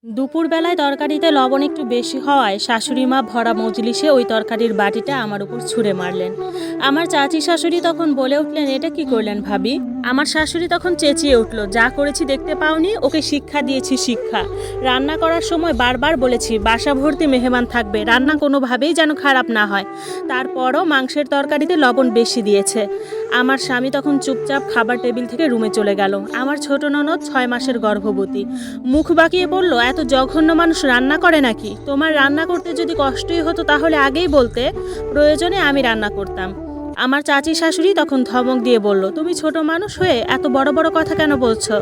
দুপুরবেলায় তরকারিতে লবণ একটু বেশি হওয়ায় শাশুড়ি মা ভরা মজলিসে ওই তরকারির বাটিটা আমার উপর ছুঁড়ে মারলেন। আমার চাচি শাশুড়ি তখন বলে উঠলেন, এটা কি করলেন ভাবি? আমার শাশুড়ি তখন চেঁচিয়ে উঠল, যা করেছি দেখতে পাওনি? ওকে শিক্ষা দিয়েছি, শিক্ষা। রান্না করার সময় বারবার বলেছি বাসা ভর্তি মেহমান থাকবে, রান্না কোনোভাবেই যেন খারাপ না হয়। তারপরও মাংসের তরকারিতে লবণ বেশি দিয়েছে। আমার স্বামী তখন চুপচাপ খাবার টেবিল থেকে রুমে চলে গেল। আমার ছোট ননদ 6 মাসের গর্ভবতী, মুখ বাঁকিয়ে বলল, এত জঘন্য মানুষ রান্না করে নাকি? তোমার রান্না করতে যদি কষ্টই হতো তাহলে আগেই বলতে, প্রয়োজনে আমি রান্না করতাম। আমার চাচি শাশুড়ি তখন ধমক দিয়ে বলল, তুমি ছোট মানুষ হয়ে এত বড় বড় কথা কেন বলছো?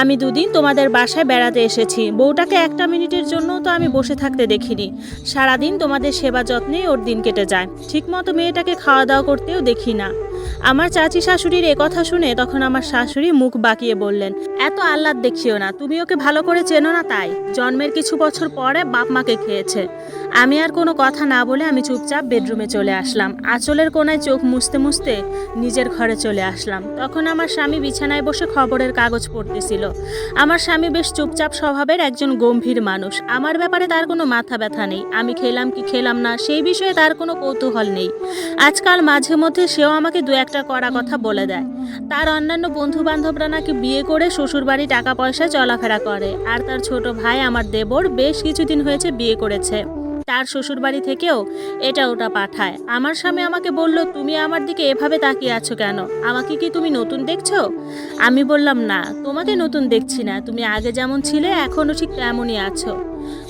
আমি দুদিন তোমাদের বাসায় বেড়াতে এসেছি, বউটাকে একটা মিনিটের জন্য তো আমি বসে থাকতে দেখিনি। সারাদিন তোমাদের সেবা যত্নেই ওর দিন কেটে যায়, ঠিকমতো মেয়েটাকে খাওয়া দাওয়া করতেও দেখি না। আমার চাচি শাশুড়ির কথা শুনে তখন আমার শাশুড়ি মুখ বাঁকিয়ে বললেন, এত আহ্লাদ দেখিও না, তুমি ওকে ভালো করে চেনো না তাই। জন্মের কিছু বছর পরে বাপ মাকে খেয়েছে। আমি আর কোনো কথা না বলে আমি চুপচাপ বেডরুমে চলে আসলাম। আঁচলের কোণায় চোখ মুছতে মুছতে নিজের ঘরে চলে আসলাম। তখন আমার স্বামী বিছানায় বসে খবরের কাগজ পড়তেছিল। আমার স্বামী বেশ চুপচাপ স্বভাবের একজন গম্ভীর মানুষ। আমার ব্যাপারে তার কোনো মাথা ব্যথা নেই। আমি খেলাম কি খেলাম না সেই বিষয়ে তার কোনো কৌতূহল নেই। আজকাল মাঝে মধ্যে সেও আমাকে দু একটা কড়া কথা বলে দেয়। তার অন্যান্য বন্ধু বান্ধবরা নাকি বিয়ে করে শ্বশুরবাড়ি টাকা পয়সায় চলাফেরা করে, আর তার ছোট ভাই আমার দেবর বেশ কিছুদিন হয়েছে বিয়ে করেছে। তার শ্বশুরবাড়ি থেকেও এটা ওটা পাঠায়। আমার স্বামী আমাকে বলল, তুমি আমার দিকে এভাবে তাকিয়ে আছো কেন? আমাকে কি তুমি নতুন দেখছো? আমি বললাম, না, তোমাকে নতুন দেখছি না, তুমি আগে যেমন ছিলে এখনও ঠিক তেমনই আছো।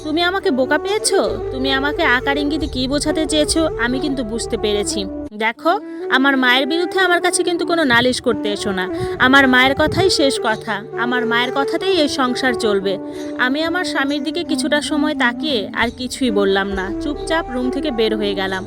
তুমি আমাকে বোকা পেয়েছো? তুমি আমাকে আকার ইঙ্গিতে কি বোঝাতে চেয়েছো আমি কিন্তু বুঝতে পেরেছি। দেখো, আমার মায়ের বিরুদ্ধে আমার কাছে কিন্তু কোনো নালিশ করতে এসো না। আমার মায়ের কথাই শেষ কথা, আমার মায়ের কথাতেই এই সংসার চলবে। আমি আমার স্বামীর দিকে কিছুটা সময় তাকিয়ে আর কিছুই বললাম না, চুপচাপ রুম থেকে বের হয়ে গেলাম।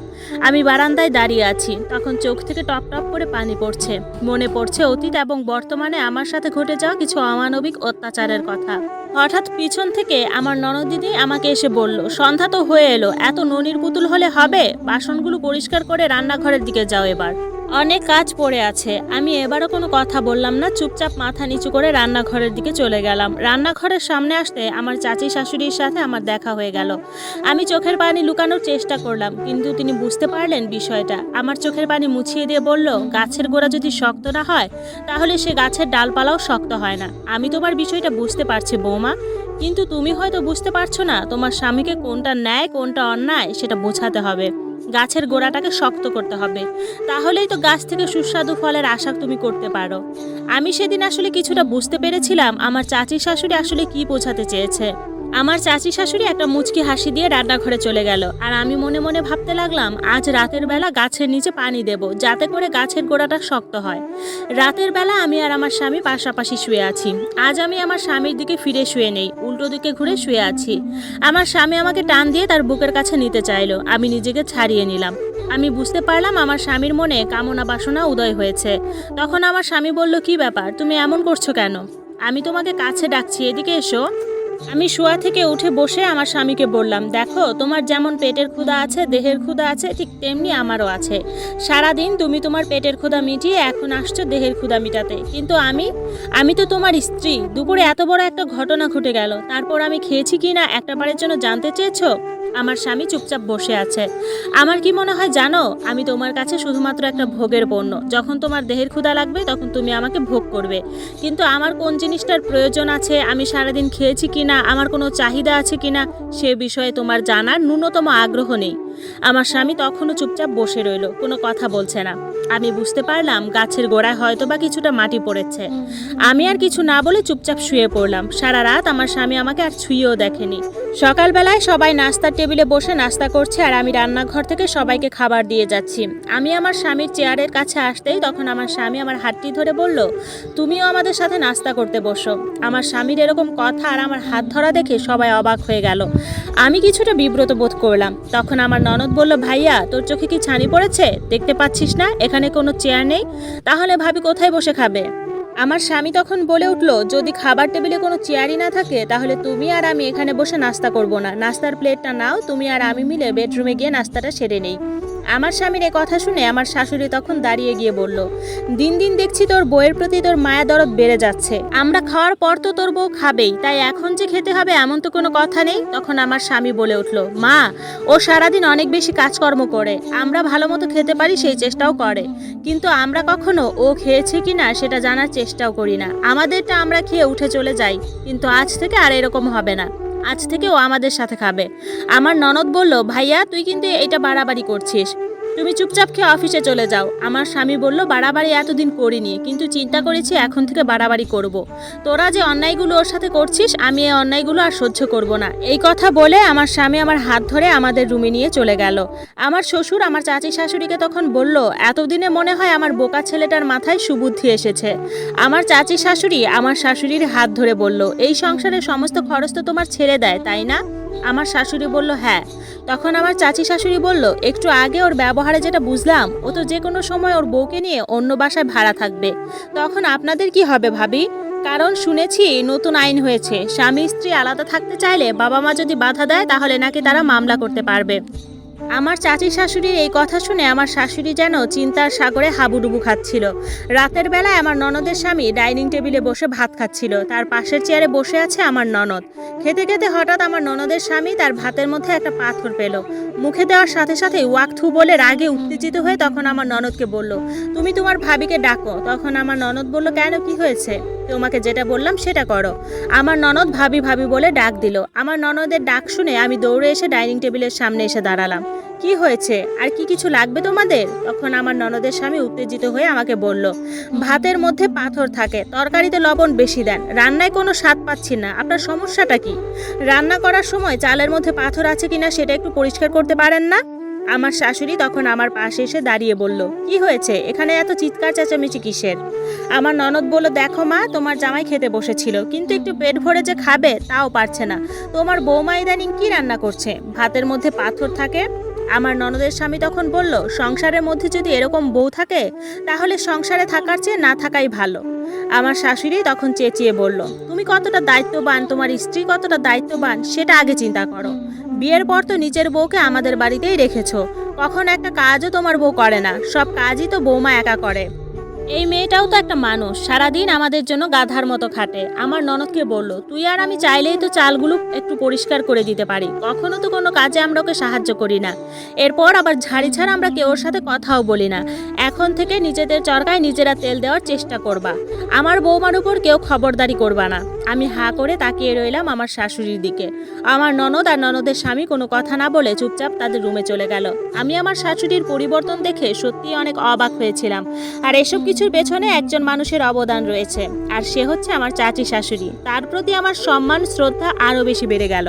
আমি বারান্দায় দাঁড়িয়ে আছি, তখন চোখ থেকে টপ টপ করে পানি পড়ছে। মনে পড়ছে অতীত এবং বর্তমানে আমার সাথে ঘটে যাওয়া কিছু অমানবিক অত্যাচারের কথা। হঠাৎ পিছন থেকে আমার ননদ দিদি আমাকে এসে বলল, সন্ধ্যা তো হয়ে এলো, এত ননির পুতুল হলে হবে? বাসনগুলো পরিষ্কার করে রান্নাঘরের দিকে যাও, এবার অনেক কাজ পড়ে আছে। আমি এবারও কোনো কথা বললাম না, চুপচাপ মাথা নিচু করে রান্নাঘরের দিকে চলে গেলাম। রান্নাঘরের সামনে আসতে আমার চাচি শাশুড়ির সাথে আমার দেখা হয়ে গেল। আমি চোখের পানি লুকানোর চেষ্টা করলাম, কিন্তু তিনি বুঝতে পারলেন বিষয়টা। আমার চোখের পানি মুছিয়ে দিয়ে বলল, গাছের গোড়া যদি শক্ত না হয় তাহলে সে গাছের ডালপালাও শক্ত হয় না। আমি তোমার বিষয়টা বুঝতে পারছি বৌমা, কিন্তু তুমি হয়তো বুঝতে পারছো না তোমার স্বামীকে কোনটা ন্যায় কোনটা অন্যায় সেটা বোঝাতে হবে। গাছের গোড়াটাকে শক্ত করতে হবে, তাহলেই তো গাছ থেকে সুস্বাদু ফলের আশা তুমি করতে পারো। আমি সেদিন আসলে কিছুটা বুঝতে পেরেছিলাম আমার চাচি শাশুড়ি আসলে কি বোঝাতে চেয়েছে। আমার চাচি শাশুড়ি একটা মুচকি হাসি দিয়ে রান্নাঘরে চলে গেল, আর আমি মনে মনে ভাবতে লাগলাম, আজ রাতের বেলা গাছের নিচে পানি দেব, যাতে করে গাছের গোড়াটা শক্ত হয়। রাতের বেলা আমি আর আমার স্বামী পাশাপাশি শুয়ে আছি। আজ আমি আমার স্বামীর দিকে ফিরে শুয়ে নেই, উল্টো দিকে ঘুরে শুয়ে আছি। আমার স্বামী আমাকে টান দিয়ে তার বুকের কাছে নিতে চাইলো, আমি নিজেকে ছাড়িয়ে নিলাম। আমি বুঝতে পারলাম আমার স্বামীর মনে কামনা বাসনা উদয় হয়েছে। তখন আমার স্বামী বলল, কি ব্যাপার, তুমি এমন করছো কেন? আমি তোমাকে কাছে ডাকছি, এদিকে এসো। আমি শোয়া থেকে উঠে বসে আমার স্বামীকে বললাম, দেখো, তোমার যেমন পেটের ক্ষুধা আছে, দেহের ক্ষুধা আছে, ঠিক তেমনি আমারও আছে। সারাদিন তুমি তোমার পেটের ক্ষুধা মিটিয়ে এখন আসছো দেহের ক্ষুধা মিটাতে, কিন্তু আমি তো তোমার স্ত্রী। দুপুরে এত বড় একটা ঘটনা ঘটে গেল, তারপর আমি খেয়েছি কি না একটা বারের জন্য জানতে চেয়েছো? আমার স্বামী চুপচাপ বসে আছে। আমার কি মনে হয় জানো, আমি তোমার কাছে শুধুমাত্র একটা ভোগের পণ্য। যখন তোমার দেহের ক্ষুধা লাগবে তখন তুমি আমাকে ভোগ করবে, কিন্তু আমার কোন জিনিসটার প্রয়োজন আছে, আমি সারাদিন খেয়েছি কিনা, আমার কোনো চাহিদা আছে কিনা, সে বিষয়ে তোমার জানার ন্যূনতম আগ্রহ নেই। আমার স্বামী তখনও চুপচাপ বসে রইল, কোনো কথা বলছে না। আমি বুঝতে পারলাম গাছের গোড়ায় হয়তো বা কিছুটা মাটি পড়েছে। আমি আর কিছু না বলে চুপচাপ শুয়ে পড়লাম। সারা রাত আমার স্বামী আমাকে আর ছুঁয়েও দেখেনি। সকালবেলায় সবাই নাস্তার টেবিলে বসে নাস্তা করছে, আর আমি রান্নাঘর থেকে সবাইকে খাবার দিয়ে যাচ্ছি। আমি আমার স্বামীর চেয়ারের কাছে আসতেই তখন আমার স্বামী আমার হাতটি ধরে বলল, তুমিও আমাদের সাথে নাস্তা করতে বসো। আমার স্বামীর এরকম কথা আর আমার হাত ধরা দেখে সবাই অবাক হয়ে গেল। আমি কিছুটা বিব্রত বোধ করলাম। তখন আমার ননদ বলল, ভাইয়া, তোর চোখে কি ছানি পড়েছে? দেখতে পাচ্ছিস না এখানে কোনো চেয়ার নেই? তাহলে ভাবি কোথায় বসে খাবে? আমার স্বামী তখন বলে উঠল, যদি খাবার টেবিলে কোনো চেয়ারই না থাকে তাহলে তুমি আর আমি এখানে বসে নাস্তা করব না। নাস্তার প্লেটটা নাও, তুমি আর আমি মিলে বেডরুমে গিয়ে নাস্তাটা সেরে নেই। আমার স্বামীর এই কথা শুনে আমার শাশুড়ি তখন দাঁড়িয়ে গিয়ে বলল, দিন দিন দেখছি তোর বউয়ের প্রতি তোর মায়া দরদ বেড়ে যাচ্ছে। আমরা খাওয়ার পর তো তোর বউ খাবেই, তাই এখন যে খেতে হবে এমন তো কোনো কথা নেই। তখন আমার স্বামী বলে উঠল, মা, ও সারাদিন অনেক বেশি কাজকর্ম করে, আমরা ভালো মতো খেতে পারি সেই চেষ্টাও করে, কিন্তু আমরা কখনো ও খেয়েছে কিনা সেটা জানার চেষ্টাও করি না। আমাদেরটা আমরা খেয়ে উঠে চলে যাই, কিন্তু আজ থেকে আর এরকম হবে না। আজ থেকে ও আমাদের সাথে খাবে। আমার ননদ বলল, ভাইয়া তুই কিন্তু এটা বাড়াবাড়ি করছিস, তুমি চুপচাপ খেয়ে অফিসে চলে যাও। আমার স্বামী বলল, বাড়াবাড়ি এতদিন করিনি, কিন্তু চিন্তা করেছি এখন থেকে বাড়াবাড়ি করব। তোরা যে অন্যায়গুলো ওর সাথে করছিস, আমি এই অন্যায়গুলো আর সহ্য করব না। এই কথা বলে আমার স্বামী আমার হাত ধরে আমাদের রুমে নিয়ে চলে গেল। আমার শ্বশুর আমার চাচি শাশুড়িকে তখন বলল, এতদিনে মনে হয় আমার বোকা ছেলেটার মাথায় সুবুদ্ধি এসেছে। আমার চাচি শাশুড়ি আমার শাশুড়ির হাত ধরে বলল, এই সংসারের সমস্ত খরচ তো তোমার ছেড়ে দেয়, তাই না? আমার শাশুড়ি বলল, হ্যাঁ। তখন আমার চাচি শাশুড়ি বলল, একটু আগে ওর ব্যবহারে যেটা বুঝলাম, ও তো যে কোনো সময় ওর বউকে নিয়ে অন্য বাসায় ভাড়া থাকবে। তখন আপনাদের কি হবে ভাবি? কারণ শুনেছি নতুন আইন হয়েছে, স্বামী স্ত্রী আলাদা থাকতে চাইলে বাবা মা যদি বাধা দেয় তাহলে নাকি তারা মামলা করতে পারবে। আমার চাচি শাশুড়ির এই কথা শুনে আমার শাশুড়ি যেন চিন্তার সাগরে হাবুডুবু খাচ্ছিল। রাতের বেলায় আমার ননদের স্বামী ডাইনিং টেবিলে বসে ভাত খাচ্ছিল, তার পাশের চেয়ারে বসে আছে আমার ননদ। খেতে খেতে হঠাৎ আমার ননদের স্বামী তার ভাতের মধ্যে একটা পাথর পেল। মুখে দেওয়ার সাথে সাথে ওয়াকথু বলে রাগে উত্তেজিত হয়ে তখন আমার ননদকে বলল, তুমি তোমার ভাবিকে ডাকো। তখন আমার ননদ বলল, কেন, কি হয়েছে? তোমাকে যেটা বললাম সেটা করো। আমার ননদ ভাবি ভাবি বলে ডাক দিল। আমার ননদের ডাক শুনে আমি দৌড়ে এসে ডাইনিং টেবিলের সামনে এসে দাঁড়ালাম। কি হয়েছে, আর কি কিছু লাগবে তোমাদের? তখন আমার ননদের স্বামী উত্তেজিত হয়ে আমাকে বলল, ভাতের মধ্যে পাথর থাকে, তরকারিতে লবণ বেশি দেন, রান্নায় কোনো স্বাদ পাচ্ছি না, আপনার সমস্যাটা কি? রান্না করার সময় চালের মধ্যে পাথর আছে কিনা সেটা একটু পরিষ্কার করতে পারেন না? আমার শাশুড়ি তখন আমার পাশে এসে দাঁড়িয়ে বলল, কি হয়েছে, এখানে এত চিৎকার চেঁচামেচি কিসের? আমার ননদ বলল, দেখো মা, তোমার জামাই খেতে বসেছিল, কিন্তু একটু পেট ভরে যে খাবে তাও পারছে না। তোমার বৌমা ইদানিং কি রান্না করছে, ভাতের মধ্যে পাথর থাকে? আমার ননদের স্বামী তখন বলল, সংসারের মধ্যে যদি এরকম বউ থাকে তাহলে সংসারে থাকার চেয়ে না থাকাই ভালো। আমার শাশুড়ি তখন চেঁচিয়ে বলল, তুমি কতটা দায়িত্ববান, তোমার স্ত্রী কতটা দায়িত্ববান সেটা আগে চিন্তা করো। বিয়ের পর তো নিজের বউকে আমাদের বাড়িতেই রেখেছো, কখনো একটা কাজও তোমার বউ করে না, সব কাজই তো বৌমা একা করে। এই মেয়েটাও তো একটা মানুষ, সারাদিন আমাদের জন্য গাধার মতো খাটে। আমার ননদকে বলল, তুই আর আমি চাইলেই তো চালগুলো একটু পরিষ্কার করে দিতে পারি, কখনো তো কোনো কাজে আমরা ওকে সাহায্য করি না। এরপর আবার ঝাড়ি ছাড়া আমরা কেউর সাথে কথাও বলি না। এখন থেকে নিজেদের চরকায় নিজেরা তেল দেওয়ার চেষ্টা করবা, আমার বৌমার উপর কেউ খবরদারি করবা না। আমি হাঁ করে তাকিয়ে রইলাম আমার শাশুড়ির দিকে। আমার ননদ আর ননদের স্বামী কোনো কথা না বলে চুপচাপ তাদের রুমে চলে গেল। আমি আমার শাশুড়ির পরিবর্তন দেখে সত্যিই অনেক অবাক হয়েছিলাম। আর এসব কিছুর পেছনে একজন মানুষের অবদান রয়েছে, আর সে হচ্ছে আমার চাচি শাশুড়ি। তার প্রতি আমার সম্মান শ্রদ্ধা আরও বেশি বেড়ে গেল।